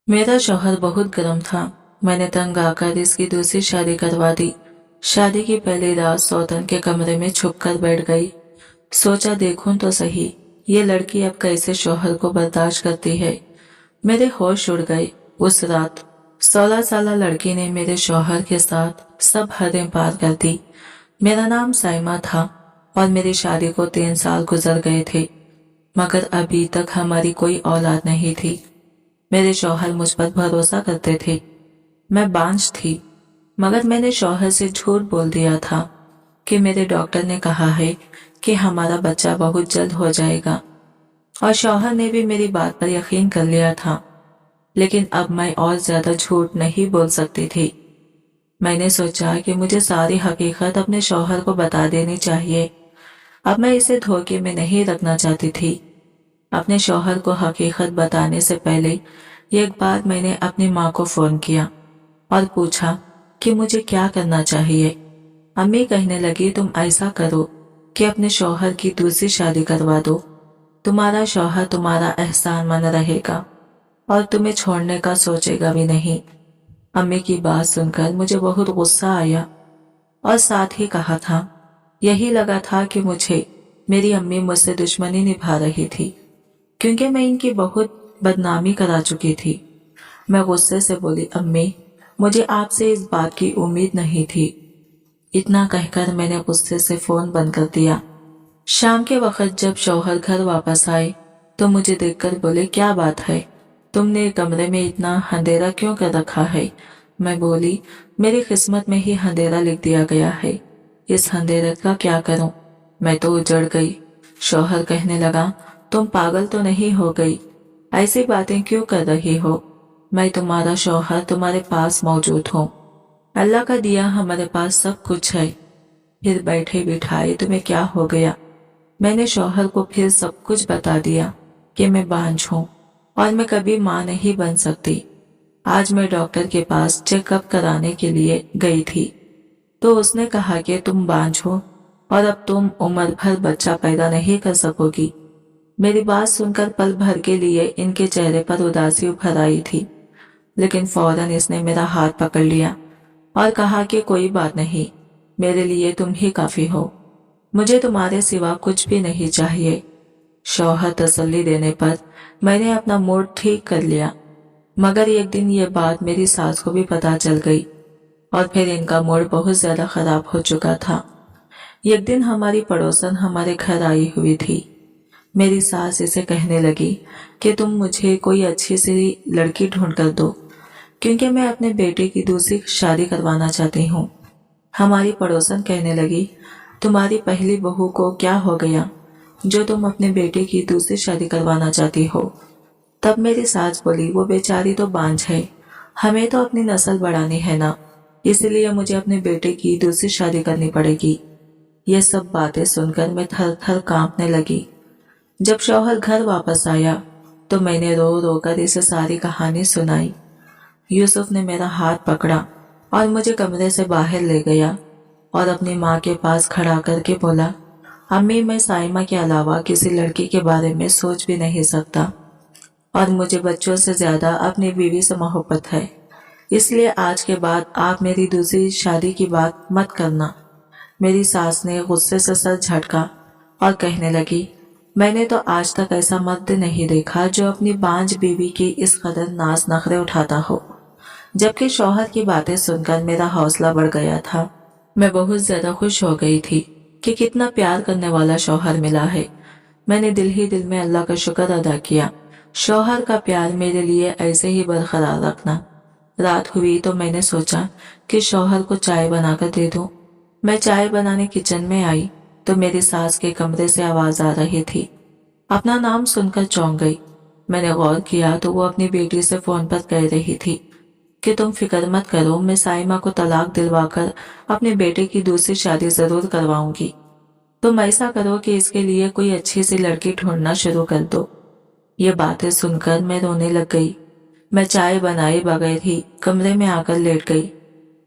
मेरा शौहर बहुत गर्म था। मैंने तंग आकर इसकी दूसरी शादी करवा दी। शादी की पहली रात सौतन के कमरे में छुप कर बैठ गई। सोचा देखूं तो सही ये लड़की अब कैसे शौहर को बर्दाश्त करती है। मेरे होश उड़ गए। उस रात 16 साल लड़की ने मेरे शौहर के साथ सब हदें पार कर दी। मेरा नाम साइमा था और मेरी शादी को 3 साल गुजर गए थे, मगर अभी तक हमारी कोई औलाद नहीं थी। मेरे शौहर मुझ पर भरोसा करते थे। मैं बांझ थी, मगर मैंने शौहर से झूठ बोल दिया था कि मेरे डॉक्टर ने कहा है कि हमारा बच्चा बहुत जल्द हो जाएगा, और शौहर ने भी मेरी बात पर यकीन कर लिया था। लेकिन अब मैं और ज्यादा झूठ नहीं बोल सकती थी। मैंने सोचा कि मुझे सारी हकीकत अपने शौहर को बता देनी चाहिए। अब मैं इसे धोखे में नहीं रखना चाहती थी। अपने शौहर को हकीकत बताने से पहले एक बार मैंने अपनी माँ को फोन किया और पूछा कि मुझे क्या करना चाहिए। अम्मी कहने लगी, तुम ऐसा करो कि अपने शौहर की दूसरी शादी करवा दो। तुम्हारा शौहर तुम्हारा एहसान मंद रहेगा और तुम्हें छोड़ने का सोचेगा भी नहीं। अम्मी की बात सुनकर मुझे बहुत गुस्सा आया और साथ ही कहा था, यही लगा था कि मुझे मेरी अम्मी मुझसे दुश्मनी निभा रही थी, क्योंकि मैं इनकी बहुत बदनामी करा चुकी थी। मैं गुस्से से बोली, अम्मी मुझे आपसे इस बात की उम्मीद नहीं थी। इतना कहकर मैंने गुस्से से फोन बंद कर दिया। शाम के वक्त जब शौहर घर वापस आए तो मुझे देखकर बोले, क्या बात है, तुमने कमरे में इतना अंधेरा क्यों कर रखा है। मैं बोली, मेरी किस्मत में ही अंधेरा लिख दिया गया है, इस अंधेरे का क्या करूं, मैं तो उजड़ गई। शौहर कहने लगा, तुम पागल तो नहीं हो गई, ऐसी बातें क्यों कर रही हो। मैं तुम्हारा शौहर तुम्हारे पास मौजूद हूँ। अल्लाह का दिया हमारे पास सब कुछ है, फिर बैठे बिठाए तुम्हें क्या हो गया। मैंने शौहर को फिर सब कुछ बता दिया कि मैं बांझ हूँ और मैं कभी माँ नहीं बन सकती। आज मैं डॉक्टर के पास चेकअप कराने के लिए गई थी तो उसने कहा कि तुम बांझ हो और अब तुम उम्र भर बच्चा पैदा नहीं कर सकोगी। मेरी बात सुनकर पल भर के लिए इनके चेहरे पर उदासी उभर आई थी, लेकिन फौरन इसने मेरा हाथ पकड़ लिया और कहा कि कोई बात नहीं, मेरे लिए तुम ही काफी हो, मुझे तुम्हारे सिवा कुछ भी नहीं चाहिए। शौहर तसल्ली देने पर मैंने अपना मूड ठीक कर लिया, मगर एक दिन ये बात मेरी सास को भी पता चल गई और फिर इनका मूड बहुत ज्यादा खराब हो चुका था। एक दिन हमारी पड़ोसन हमारे घर आई हुई थी। मेरी सास इसे कहने लगी कि तुम मुझे कोई अच्छी सी लड़की ढूंढ कर दो, क्योंकि मैं अपने बेटे की दूसरी शादी करवाना चाहती हूँ। हमारी पड़ोसन कहने लगी, तुम्हारी पहली बहू को क्या हो गया जो तुम अपने बेटे की दूसरी शादी करवाना चाहती हो। तब मेरी सास बोली, वो बेचारी तो बांझ है, हमें तो अपनी नस्ल बढ़ानी है ना, इसलिए मुझे अपने बेटे की दूसरी शादी करनी पड़ेगी। ये सब बातें सुनकर मैं थर थर कांपने लगी। जब शौहर घर वापस आया तो मैंने रो रो कर इसे सारी कहानी सुनाई। यूसुफ ने मेरा हाथ पकड़ा और मुझे कमरे से बाहर ले गया और अपनी माँ के पास खड़ा करके बोला, अम्मी मैं साइमा के अलावा किसी लड़की के बारे में सोच भी नहीं सकता और मुझे बच्चों से ज्यादा अपनी बीवी से मोहब्बत है, इसलिए आज के बाद आप मेरी दूसरी शादी की बात मत करना। मेरी सास ने गुस्से से सर झटका और कहने लगी, मैंने तो आज तक ऐसा मर्द नहीं देखा जो अपनी बांझ बीवी की इस कदर नाज नखरे उठाता हो। जबकि शौहर की बातें सुनकर मेरा हौसला बढ़ गया था। मैं बहुत ज्यादा खुश हो गई थी कि कितना प्यार करने वाला शौहर मिला है। मैंने दिल ही दिल में अल्लाह का शुक्र अदा किया, शौहर का प्यार मेरे लिए ऐसे ही बरकरार रखना। रात हुई तो मैंने सोचा कि शौहर को चाय बनाकर दे दूं। मैं चाय बनाने किचन में आई तो मेरी सास के कमरे से आवाज आ रही थी। अपना नाम सुनकर चौंक गई। मैंने गौर किया तो वो अपनी बेटी से फोन पर कह रही थी कि तुम फिक्र मत करो, मैं साइमा को तलाक दिलवाकर अपने बेटे की दूसरी शादी जरूर करवाऊंगी। तुम ऐसा करो कि इसके लिए कोई अच्छी सी लड़की ढूंढना शुरू कर दो। ये बातें सुनकर मैं रोने लग गई। मैं चाय बनाए बगैर ही कमरे में आकर लेट गई।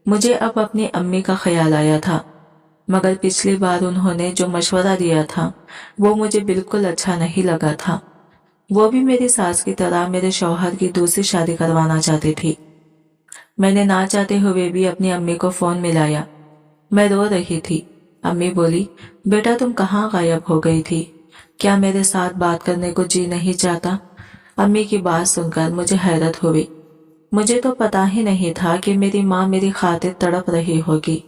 मुझे अब अपनी अम्मी का ख्याल आया था, मगर पिछली बार उन्होंने जो मशवरा दिया था वो मुझे बिल्कुल अच्छा नहीं लगा था। वो भी मेरी सास की तरह मेरे शौहर की दूसरी शादी करवाना चाहती थी। मैंने ना चाहते हुए भी अपनी अम्मी को फोन मिलाया। मैं रो रही थी। अम्मी बोली, बेटा तुम कहाँ गायब हो गई थी? क्या मेरे साथ बात करने को जी नहीं चाहता? अम्मी की बात सुनकर मुझे हैरत हुई। मुझे तो पता ही नहीं था कि मेरी माँ मेरी खातिर तड़प रही होगी।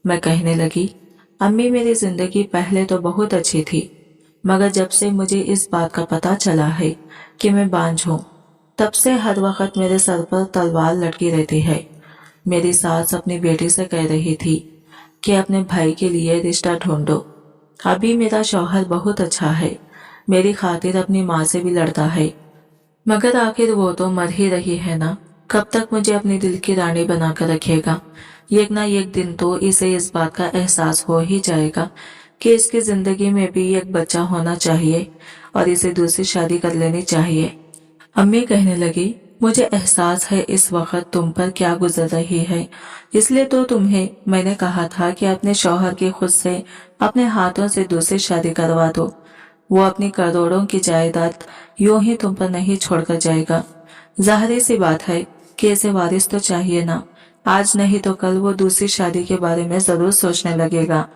मैं कहने लगी, अम्मी मेरी जिंदगी पहले तो बहुत अच्छी थी, मगर जब से मुझे इस बात का पता चला है कि मैं बांझ हूँ, तब से हर वक्त मेरे सर पर तलवार लटकी रहती है। मेरी सास अपनी बेटी से कह रही थी कि अपने भाई के लिए रिश्ता ढूंढो। अभी मेरा शौहर बहुत अच्छा है, मेरी खातिर अपनी माँ से भी लड़ता है, मगर आखिर वो तो मर ही रही है ना। कब तक मुझे अपनी दिल की रानी बनाकर रखेगा? एक ना एक दिन तो इसे इस बात का एहसास हो ही जाएगा कि इसकी जिंदगी में भी एक बच्चा होना चाहिए और इसे दूसरी शादी कर लेनी चाहिए। अम्मी कहने लगी, मुझे एहसास है इस वक्त तुम पर क्या गुजर रही है, इसलिए तो तुम्हें मैंने कहा था कि अपने शौहर की खुद से अपने हाथों से दूसरी शादी करवा दो। वो अपनी करोड़ों की जायदाद यूं ही तुम पर नहीं छोड़कर जाएगा। जाहिर सी बात है कि इसे वारिस तो चाहिए ना। आज नहीं तो कल वो दूसरी शादी के बारे में जरूर सोचने लगेगा।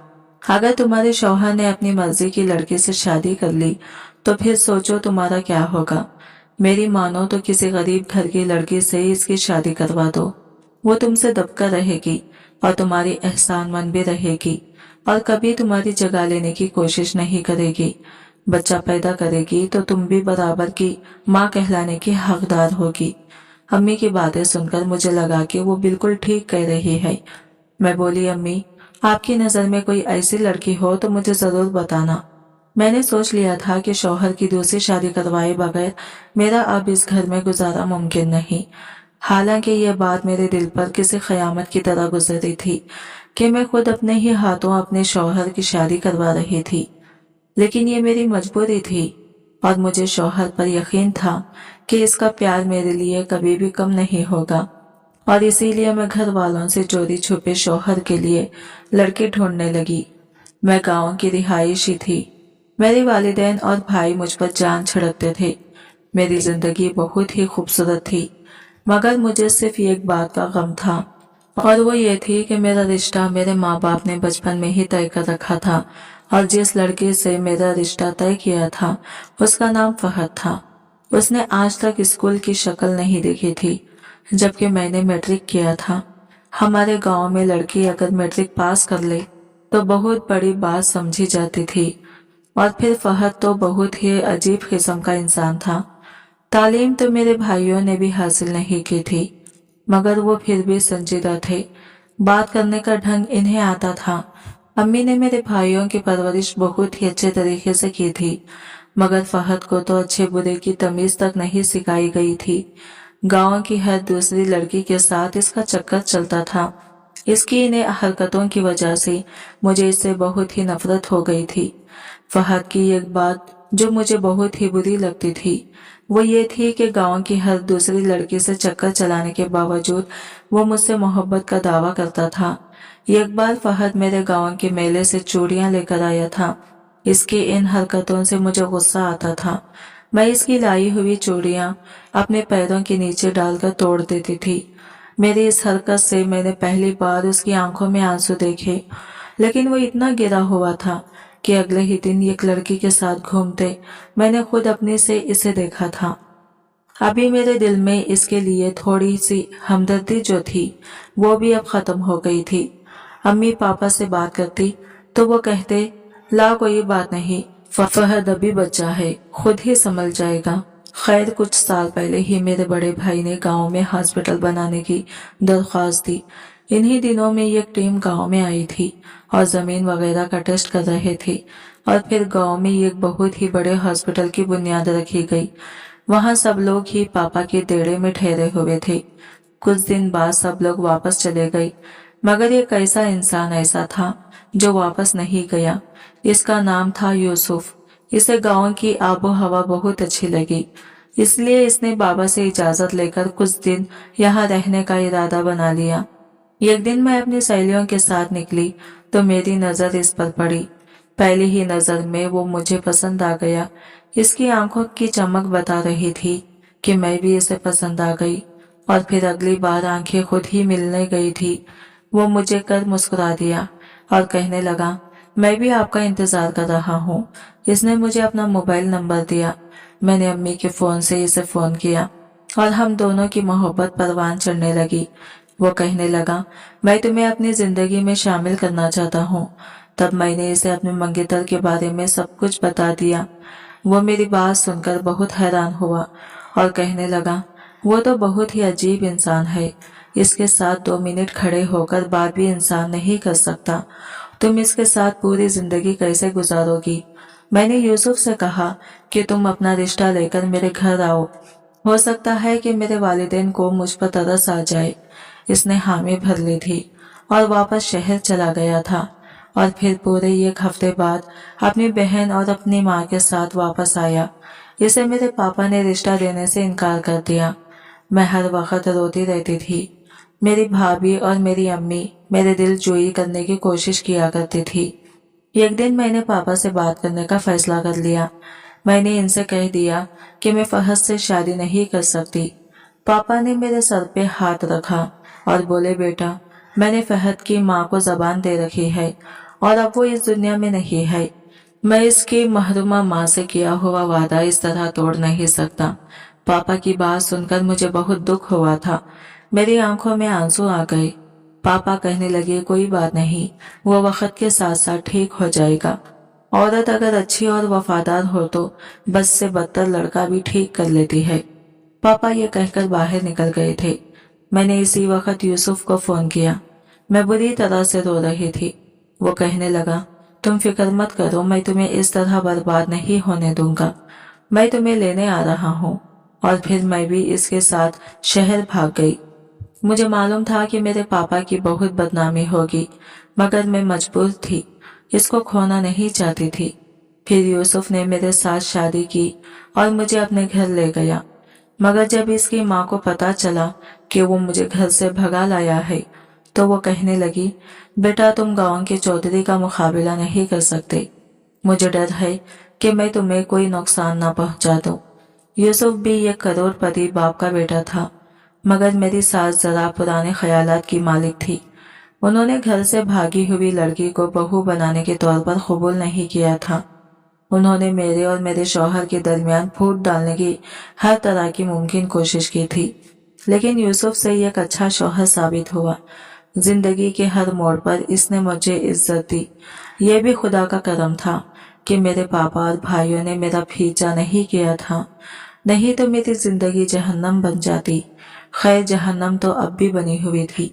अगर तुम्हारे शौहर ने अपनी मर्जी की लड़की से शादी कर ली तो फिर सोचो तुम्हारा क्या होगा। मेरी मानो तो किसी गरीब घर की लड़की से ही इसकी शादी करवा दो। वो तुमसे दबकर रहेगी और तुम्हारी एहसानमंद भी रहेगी और कभी तुम्हारी जगह लेने की कोशिश नहीं करेगी। बच्चा पैदा करेगी तो तुम भी बराबर की माँ कहलाने की हकदार होगी। अम्मी की बातें सुनकर मुझे लगा कि वो बिल्कुल ठीक कह रही है। मैं बोली, अम्मी आपकी नजर में कोई ऐसी लड़की हो तो मुझे जरूर बताना। मैंने सोच लिया था कि शौहर की दूसरी शादी करवाए बगैर मेरा अब इस घर में गुजारा मुमकिन नहीं। हालांकि यह बात मेरे दिल पर किसी क़यामत की तरह गुजरी थी कि मैं खुद अपने ही हाथों अपने शौहर की शादी करवा रही थी, लेकिन ये मेरी मजबूरी थी और मुझे शौहर पर यकीन था कि इसका प्यार मेरे लिए कभी भी कम नहीं होगा और इसीलिए मैं घर वालों से चोरी छुपे शौहर के लिए लड़की ढूंढने लगी। मैं गांव की रिहायशी थी। मेरे वालिदैन और भाई मुझ पर जान छिड़कते थे। मेरी जिंदगी बहुत ही खूबसूरत थी, मगर मुझे सिर्फ एक बात का गम था और वो ये थी कि मेरा रिश्ता मेरे माँ बाप ने बचपन में ही तय कर रखा था और जिस लड़के से मेरा रिश्ता तय किया था उसका नाम फहद था। उसने आज तक स्कूल की शक्ल नहीं देखी थी, जबकि मैंने मैट्रिक किया था। हमारे गांव में लड़की अगर मैट्रिक पास कर ले तो बहुत बड़ी बात समझी जाती थी और फिर फहद तो बहुत ही अजीब किस्म का इंसान था। तालीम तो मेरे भाइयों ने भी हासिल नहीं की थी, मगर वो फिर भी संजीदा थे। बात करने का ढंग इन्हें आता था। अम्मी ने मेरे भाइयों की परवरिश बहुत ही अच्छे तरीके से की थी, मगर फहद को तो अच्छे बुरे की तमीज तक नहीं सिखाई गई थी। गांव की हर दूसरी लड़की के साथ इसका चक्कर चलता था। इसकी इन्हें हरकतों की वजह से मुझे इससे बहुत ही नफरत हो गई थी। फहद की एक बात जो मुझे बहुत ही बुरी लगती थी वो ये थी कि गांव की हर दूसरी लड़की से चक्कर चलाने के बावजूद वो मुझसे मोहब्बत का दावा करता था। एक बार फहद मेरे गांव के मेले से चूड़ियां लेकर आया था। इसकी इन हरकतों से मुझे गुस्सा आता था। मैं इसकी लाई हुई चूड़ियां अपने पैरों के नीचे डालकर तोड़ देती थी। मेरी इस हरकत से मैंने पहली बार उसकी आंखों में आंसू देखे, लेकिन वो इतना गिरा हुआ था कि अगले ही दिन एक लड़की के साथ घूमते मैंने खुद अपने से इसे देखा था। अभी मेरे दिल में इसके लिए थोड़ी सी हमदर्दी जो थी वो भी अब खत्म हो गई थी। अम्मी पापा से बात करती तो वो कहते, ला कोई बात नहीं, फहद अभी बच्चा है, खुद ही संभल जाएगा। खैर कुछ साल पहले ही मेरे बड़े भाई ने गांव में हॉस्पिटल बनाने की दरख्वास्त दी। इन्हीं दिनों में एक टीम गांव में आई थी और जमीन वगैरह का टेस्ट कर रहे थे और फिर गांव में एक बहुत ही बड़े हॉस्पिटल की बुनियाद रखी गई। वहां सब लोग ही पापा के देड़े में ठहरे हुए थे। कुछ दिन बाद सब लोग वापस चले गए, मगर एक ऐसा इंसान ऐसा था जो वापस नहीं गया। इसका नाम था यूसुफ। इसे गांव की आबो हवा बहुत अच्छी लगी, इसलिए इसने बाबा से इजाजत लेकर कुछ दिन यहाँ रहने का इरादा बना लिया। एक दिन मैं अपनी सहेलियों के साथ निकली तो मेरी नजर इस पर पड़ी। पहली ही नजर में वो मुझे पसंद आ गया। इसकी आंखों की चमक बता रही थी कि मैं भी इसे पसंद आ गई। और फिर अगली बार आंखें खुद ही मिलने गई थी। वो मुझे कर मुस्कुरा दिया और कहने लगा, मैं भी आपका इंतजार कर रहा हूँ। इसने मुझे अपना मोबाइल नंबर दिया। मैंने अम्मी के फोन से इसे फोन किया और हम दोनों की मोहब्बत परवान चढ़ने लगी। वो कहने लगा, मैं तुम्हें अपनी जिंदगी में शामिल करना चाहता हूँ। तब मैंने इसे अपने मंगेतर के बारे में सब कुछ बता दिया। वो मेरी बात सुनकर बहुत हैरान हुआ और कहने लगा, वो तो बहुत ही अजीब इंसान है। इसके साथ 2 मिनट खड़े होकर बात भी इंसान नहीं कर सकता। तुम इसके साथ पूरी जिंदगी कैसे गुजारोगी? मैंने यूसुफ से कहा कि तुम अपना रिश्ता लेकर मेरे घर आओ। हो सकता है कि मेरे वालिदैन को मुझ पर तरस आ जाए। इसने हामी भर ली थी और वापस शहर चला गया था। और फिर पूरे 1 हफ्ते बाद अपनी बहन और अपनी माँ के साथ वापस आया। इसे मेरे पापा ने रिश्ता देने से इनकार कर दिया। मैं हर वक्त रोती रहती थी। मेरी भाभी और मेरी अम्मी मेरे दिल जोई करने की कोशिश किया करती थी। एक दिन मैंने पापा से बात करने का फैसला कर लिया। मैंने इनसे कह दिया कि मैं फहद से शादी नहीं कर सकती। पापा ने मेरे सर पे हाथ रखा और बोले, बेटा, मैंने फहद की माँ को जबान दे रखी है और अब वो इस दुनिया में नहीं है। मैं इसकी महरूमा माँ से किया हुआ वादा इस तरह तोड़ नहीं सकता। पापा की बात सुनकर मुझे बहुत दुख हुआ था। मेरी आंखों में आंसू आ गए। पापा कहने लगे, कोई बात नहीं, वो वक्त के साथ साथ ठीक हो जाएगा। औरत अगर अच्छी और वफादार हो तो बस से बदतर लड़का भी ठीक कर लेती है। पापा ये कहकर बाहर निकल गए थे। मैंने इसी वक्त यूसुफ को फोन किया। मैं बुरी तरह से रो रही थी। वो कहने लगा, तुम फिक्र मत करो, मैं तुम्हें इस तरह बर्बाद नहीं होने दूंगा। मैं तुम्हें लेने आ रहा हूँ। और फिर मैं भी इसके साथ शहर भाग गई। मुझे मालूम था कि मेरे पापा की बहुत बदनामी होगी, मगर मैं मजबूर थी। इसको खोना नहीं चाहती थी। फिर यूसुफ ने मेरे साथ शादी की और मुझे अपने घर ले गया। मगर जब इसकी माँ को पता चला कि वो मुझे घर से भगा लाया है, तो वो कहने लगी, बेटा, तुम गांव के चौधरी का मुकाबला नहीं कर सकते। मुझे डर है कि मैं तुम्हें कोई नुकसान ना पहुंचा दूं। यूसुफ भी एक करोड़पति बाप का बेटा था, मगर मेरी सास जरा पुराने ख्यालात की मालिक थी। उन्होंने घर से भागी हुई लड़की को बहू बनाने के तौर पर कबूल नहीं किया था। उन्होंने मेरे और मेरे शौहर के दरमियान फूट डालने की हर तरह की मुमकिन कोशिश की थी, लेकिन यूसुफ से एक अच्छा शौहर साबित हुआ। जिंदगी के हर मोड़ पर इसने मुझे इज्जत दी। यह भी खुदा का करम था कि मेरे पापा और भाइयों ने मेरा पीछा नहीं किया था, नहीं तो मेरी जिंदगी जहन्नम बन जाती। खैर, जहन्नम तो अब भी बनी हुई थी,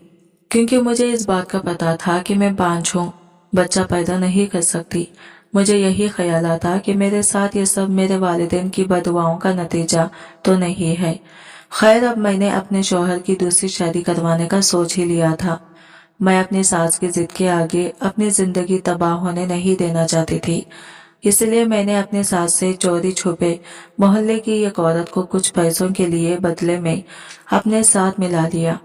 क्योंकि मुझे इस बात का पता था कि मैं बांझ हूँ, बच्चा पैदा नहीं कर सकती। मुझे यही ख्याल आता कि मेरे साथ ये सब मेरे वालिदैन की बदुआओं का नतीजा तो नहीं है। खैर, अब मैंने अपने शौहर की दूसरी शादी करवाने का सोच ही लिया था। मैं अपनी सास की जिद के आगे अपनी जिंदगी तबाह होने नहीं देना चाहती थी। इसलिए मैंने अपनी सास से चोरी छुपे मोहल्ले की एक औरत को कुछ पैसों के लिए बदले में अपने साथ मिला लिया।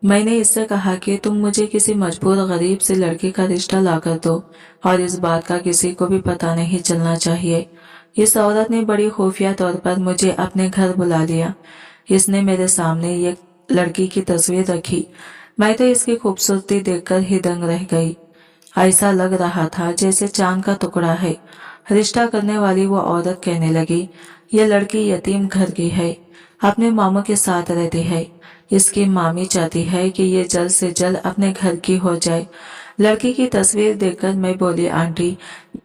मैंने इससे कहा कि तुम मुझे किसी मजबूर गरीब से लड़की का रिश्ता लाकर दो और इस बात का किसी को भी पता नहीं चलना चाहिए। इस औरत ने बड़ी खुफिया तौर पर मुझे अपने घर बुला लिया। इसने मेरे सामने एक लड़की की तस्वीर रखी। मैं तो इसकी खूबसूरती देखकर ही दंग रह गई। ऐसा लग रहा था जैसे चांद का टुकड़ा है। रिश्ता करने वाली वो औरत कहने लगी, ये लड़की यतीम घर की है, अपने मामू के साथ रहती है। इसकी मामी चाहती है कि ये जल्द से जल्द अपने घर की हो जाए। लड़की की तस्वीर देखकर मैं बोली, आंटी,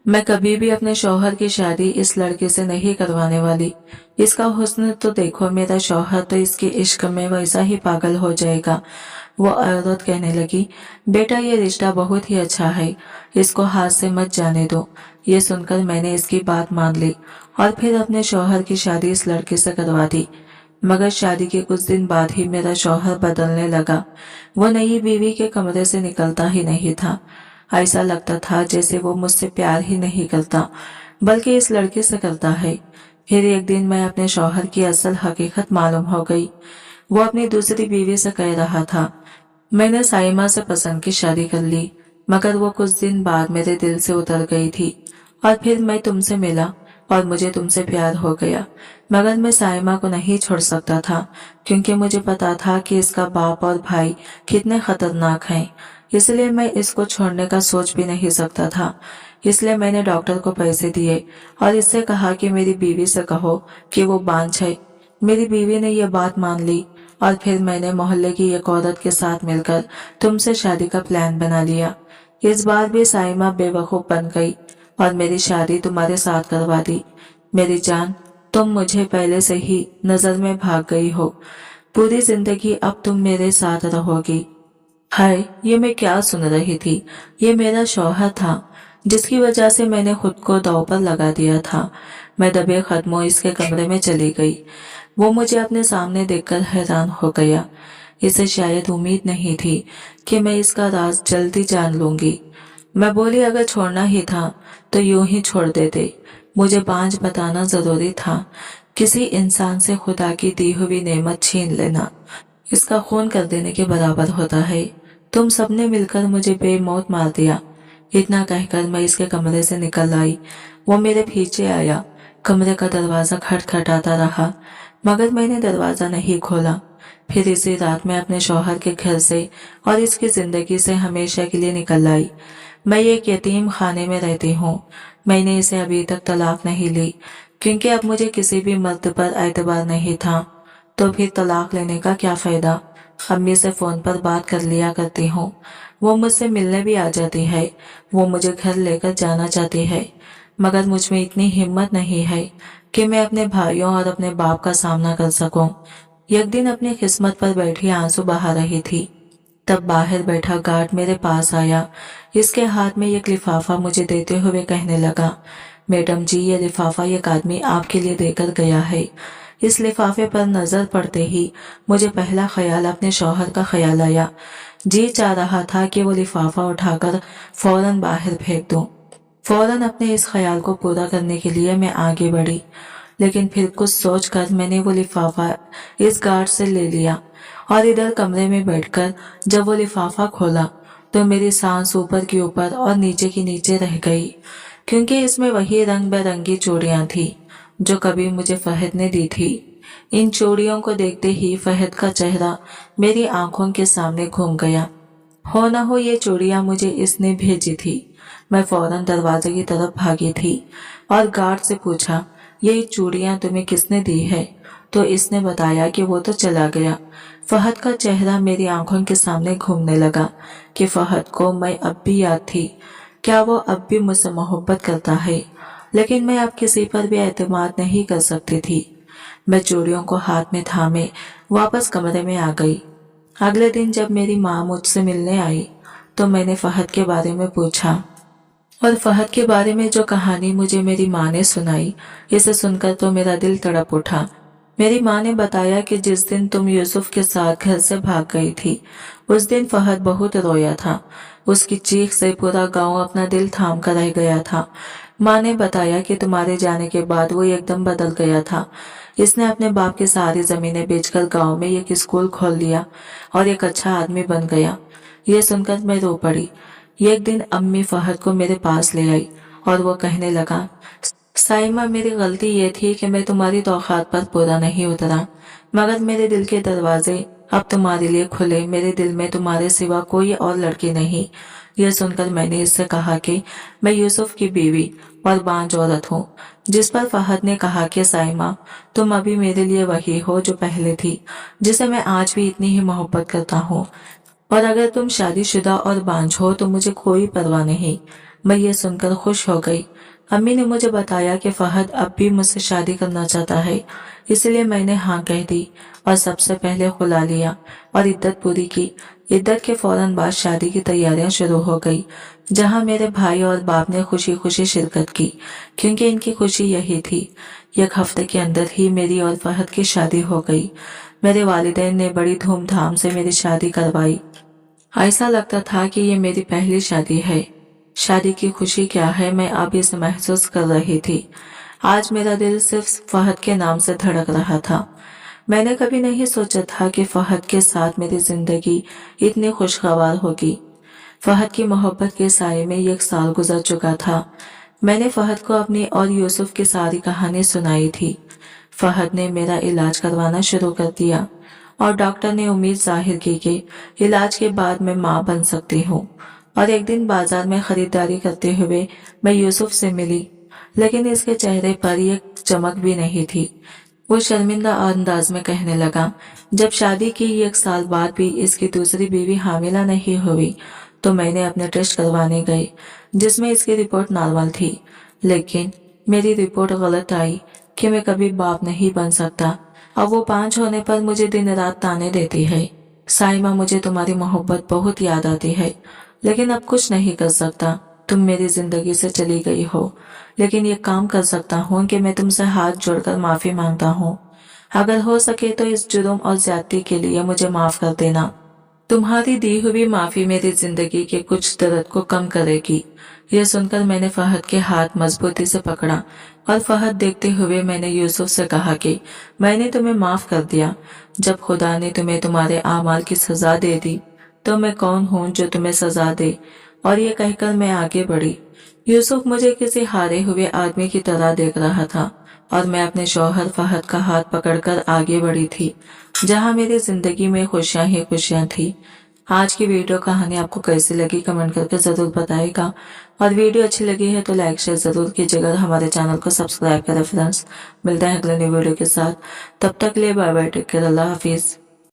मैं कभी भी अपने शौहर की शादी इस लड़के से नहीं करवाने वाली। इसका हुस्न तो देखो, मेरा शौहर तो इसके इश्क में वैसा ही पागल हो जाएगा। वो औरत कहने लगी, बेटा, ये रिश्ता बहुत ही अच्छा है, इसको हाथ से मत जाने दो। ये सुनकर मैंने इसकी बात मान ली और फिर अपने शौहर की शादी इस लड़के से करवा दी। मगर शादी के कुछ दिन बाद ही मेरा शौहर बदलने लगा। वो नई बीवी के कमरे से निकलता ही नहीं था। ऐसा लगता था जैसे वो मुझसे प्यार ही नहीं करता, बल्कि इस लड़के से करता है। फिर एक दिन मैं अपने शौहर की असल हकीकत मालूम हो गई। वो अपनी दूसरी बीवी से कह रहा था, मैंने साइमा से पसंद की शादी कर ली, मगर वो कुछ दिन बाद मेरे दिल से उतर गई थी। और फिर मैं तुमसे मिला और मुझे तुमसे प्यार हो गया, मगर मैं साइमा को नहीं छोड़ सकता था, क्योंकि मुझे पता था कि इसका बाप और भाई कितने खतरनाक हैं। इसलिए मैं इसको छोड़ने का सोच भी नहीं सकता था। इसलिए मैंने डॉक्टर को पैसे दिए और इससे कहा कि मेरी बीवी से कहो कि वो बांझ है। मेरी बीवी ने ये बात मान ली और फिर मैंने मोहल्ले की एक औरत के साथ मिलकर तुमसे शादी का प्लान बना लिया। इस बार भी साइमा बेवकूफ बन गई और मेरी शादी तुम्हारे साथ करवा दी। मेरी जान, तुम मुझे पहले से ही नजर में भाग गई हो। पूरी जिंदगी अब तुम मेरे साथ रहोगी। हाय, ये मैं क्या सुन रही थी। ये मेरा शौहर था, जिसकी वजह से मैंने खुद को दांव पर लगा दिया था। मैं दबे कदमों इसके कमरे में चली गई। वो मुझे अपने सामने देखकर हैरान हो गया। इसे शायद उम्मीद नहीं थी कि मैं इसका राज जल्दी जान लूंगी। मैं बोली, अगर छोड़ना ही था तो यूं ही छोड़ देते। मुझे बांझ बताना जरूरी था। किसी इंसान से खुदा की दी हुई नेमत छीन लेना इसका खून कर देने के बराबर होता है। तुम सबने मिलकर मुझे बेमौत मार दिया। इतना कहकर मैं इसके कमरे से निकल आई। वो मेरे पीछे आया। कमरे का दरवाजा खटखटाता रहा, मगर मैंने दरवाजा नहीं खोला। फिर इसी रात मैं अपने शौहर के घर से और इसकी जिंदगी से हमेशा के लिए निकल आई। मैं एक यतीम खाने में रहती हूँ। मैंने इसे अभी तक तलाक नहीं ली, क्योंकि अब मुझे किसी भी मर्द पर एतबार नहीं था। तो फिर तलाक लेने का क्या फायदा। अम्मी से फोन पर बात कर लिया करती हूँ। वो मुझसे मिलने भी आ जाती है। वो मुझे घर लेकर जाना चाहती है, मगर मुझ में इतनी हिम्मत नहीं है कि मैं अपने भाइयों और अपने बाप का सामना कर सकूं। एक दिन अपनी किस्मत पर बैठी आंसू बहा रही थी, तब बाहर बैठा गार्ड मेरे पास आया। इसके हाथ में एक लिफाफा मुझे देते हुए कहने लगा, मैडम जी, ये लिफाफा एक आदमी आपके लिए देकर गया है। इस लिफाफे पर नजर पड़ते ही मुझे पहला ख्याल अपने शौहर का ख्याल आया। जी चाह रहा था कि वो लिफाफा उठाकर फौरन बाहर फेंक दूं। फौरन अपने इस ख्याल को पूरा करने के लिए मैं आगे बढ़ी, लेकिन फिर कुछ सोचकर मैंने वो लिफाफा इस गार्ड से ले लिया और इधर कमरे में बैठकर जब वो लिफाफा खोला तो मेरी सांस ऊपर की ऊपर और नीचे की नीचे रह गई, क्योंकि इसमें वही रंग बिरंगी चूड़ियां थी जो कभी मुझे फहद ने दी थी। इन चूड़ियों को देखते ही फहद का चेहरा मेरी आंखों के सामने घूम गया। हो न हो ये चूड़ियां मुझे इसने भेजी थी। मैं फौरन दरवाजे की तरफ भागी थी और गार्ड से पूछा, ये चूड़ियां तुम्हें किसने दी है? तो इसने बताया कि वो तो चला गया। फहद का चेहरा मेरी आंखों के सामने घूमने लगा कि फहद को मैं अब भी याद थी। क्या वो अब भी मुझसे मोहब्बत करता है? लेकिन मैं अब किसी पर भी एतमाद नहीं कर सकती थी। मैं चूड़ियों को हाथ में थामे वापस कमरे में आ गई। अगले दिन जब मेरी माँ मुझसे मिलने आई तो मैंने फहद के बारे में पूछा, और फहद के बारे में जो कहानी मुझे मेरी माँ ने सुनाई, इसे सुनकर तो मेरा दिल तड़प उठा। मेरी माँ ने बताया कि जिस दिन तुम यूसुफ के साथ घर से भाग गई थी, उस दिन फहद बहुत रोया था। उसकी चीख से पूरा गांव अपना दिल थाम कर रह गया था। माँ ने बताया कि तुम्हारे जाने के बाद वो एकदम बदल गया था। इसने अपने बाप की सारी जमीनें बेचकर गांव में एक स्कूल खोल लिया और एक अच्छा आदमी बन गया। ये सुनकर मैं रो पड़ी। एक दिन अम्मी फहद को मेरे पास ले आई और वो कहने लगा, साइमा, मेरी गलती ये थी कि मैं तुम्हारी तौक़ात पर पूरा नहीं उतरा, मगर मेरे दिल के दरवाजे अब तुम्हारे लिए खुले। मेरे दिल में तुम्हारे सिवा कोई और लड़की नहीं। यह सुनकर मैंने इससे कहा कि मैं यूसुफ की बीवी और बांझ औरत हूँ। जिस पर फहद ने कहा कि साइमा, तुम अभी मेरे लिए वही हो जो पहले थी, जिसे मैं आज भी इतनी ही मोहब्बत करता हूँ, और अगर तुम शादीशुदा और बांझ हो तो मुझे कोई परवाह नहीं। मैं ये सुनकर खुश हो गई। अम्मी ने मुझे बताया कि फहद अब भी मुझसे शादी करना चाहता है, इसलिए मैंने हाँ कह दी और सबसे पहले खुला लिया और इद्दत पूरी की। इद्दत के फौरन बाद शादी की तैयारियां शुरू हो गई, जहां मेरे भाई और बाप ने खुशी खुशी शिरकत की, क्योंकि इनकी खुशी यही थी। एक हफ्ते के अंदर ही मेरी और फहद की शादी हो गई। मेरे वालिदैन ने बड़ी धूमधाम से मेरी शादी करवाई। ऐसा लगता था कि ये मेरी पहली शादी है। शादी की खुशी क्या है, मैं अब इसे महसूस कर रही थी। आज मेरा दिल सिर्फ फहद के नाम से धड़क रहा था। मैंने कभी नहीं सोचा था कि फहद के साथ मेरी जिंदगी इतनी खुशगवार होगी। फहद की मोहब्बत के साये में 1 साल गुजर चुका था। मैंने फहद को अपनी और यूसुफ की सारी कहानी सुनाई थी। फहद ने मेरा इलाज करवाना शुरू कर दिया और डॉक्टर ने उम्मीद जाहिर की कि इलाज के बाद मैं माँ बन सकती हूँ। और एक दिन बाजार में खरीदारी करते हुए मैं यूसुफ से मिली, लेकिन इसके चेहरे पर एक चमक भी नहीं थी। वो शर्मिंदा अंदाज में कहने लगा, जब शादी की 1 साल बाद भी इसकी दूसरी बीवी हामिला नहीं हुई तो मैंने अपने टेस्ट करवाने गए जिसमें इसकी रिपोर्ट नॉर्मल थी, लेकिन मेरी रिपोर्ट गलत आई कि मैं कभी बाप नहीं बन सकता। अब वो 5 होने पर मुझे दिन रात ताने देती है। साइमा, मुझे तुम्हारी मोहब्बत बहुत याद आती है, लेकिन अब कुछ नहीं कर सकता। तुम मेरी जिंदगी से चली गई हो, लेकिन ये काम कर सकता हूँ कि मैं तुमसे हाथ जोड़कर माफी मांगता हूँ। अगर हो सके तो इस जुर्म और ज्यादती के लिए मुझे माफ कर देना। तुम्हारी दी हुई माफी मेरी जिंदगी के कुछ दर्द को कम करेगी। यह सुनकर मैंने फहद के हाथ मजबूती से पकड़ा और फहद देखते हुए मैंने यूसुफ से कहा कि मैंने तुम्हें माफ कर दिया। जब खुदा ने तुम्हें तुम्हारे आमाल की सजा दे दी तो मैं कौन हूँ जो तुम्हें सजा दे। और ये कहकर मैं आगे बढ़ी। यूसुफ मुझे किसी हारे हुए आदमी की तरह देख रहा था और मैं अपने शौहर फहद का हाथ पकड़कर आगे बढ़ी थी, जहां मेरी जिंदगी में खुशियां ही खुशियां थी। आज की वीडियो कहानी आपको कैसी लगी कमेंट करके जरूर बताएगा, और वीडियो अच्छी लगी है तो लाइक शेयर जरूर कीजिएगा। हमारे चैनल को सब्सक्राइब करें फ्रेंड्स। मिलते हैं अगले न्यू वीडियो के साथ, तब तक के लिए बाय बाय, टेक केयर, अल्लाह हाफिज।